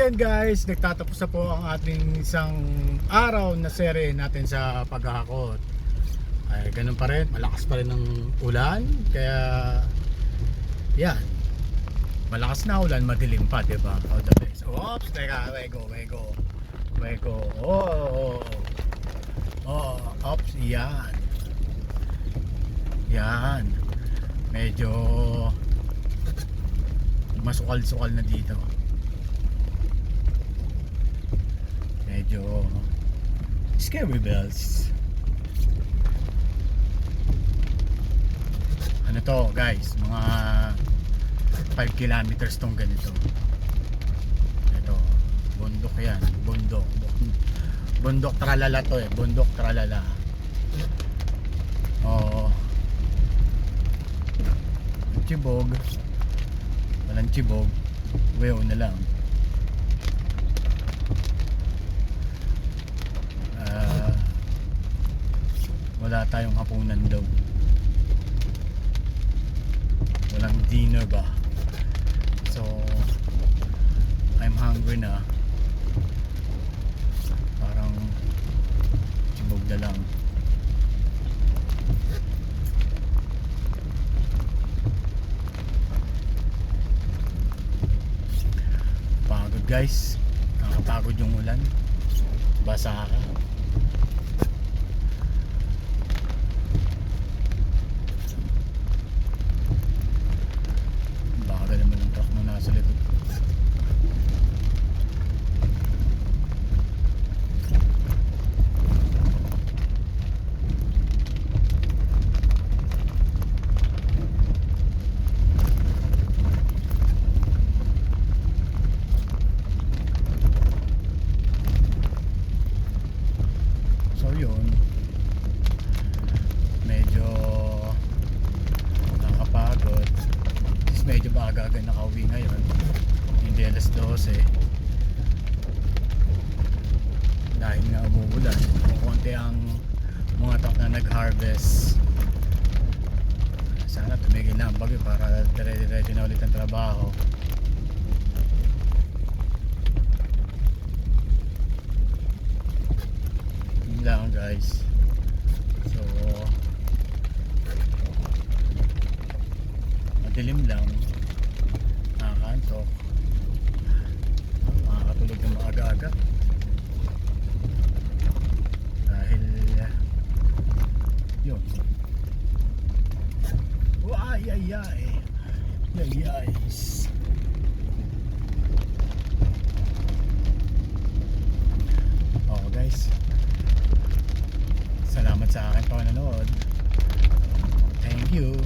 ayan guys, nagtatapos na po ang ating isang araw na serye natin sa paghahakot. Ay ganun pa rin, malakas pa rin ng ulan. Kaya yan, malakas na ulan, madilim pa, diba? Oh, the best. Oops, teka, wego. Oops, yan, medyo masukal-sukal na dito. Medyo scary bells. Ano to guys, mga 5 kilometers tong ganito. Ito, bundok yan, bundok tralala to eh, bundok tralala. Oo. Chibog, walang chibog, weo na lang. Wala tayong hapunan daw, walang dinner ba, so I'm hungry na. Parang chibog na lang. Pagod guys, nakakapagod yung ulan, basa ka. Baka naman ang truck na nasa likod. So yun, medyo nakakapagod. Medyo maaga-aga nakauwi ngayon, hindi alas 12 dahil nga umuulan. Konti ang mga truck na nag-harvest. Sana tumigil na ang bagyo para dire-diretso na ulit ang trabaho. Yun lang guys. So madilim lang, nakakaantok, makakatulog ng maaga-aga dahil yun. Guys, guys, salamat sa aking panonood. Thank you.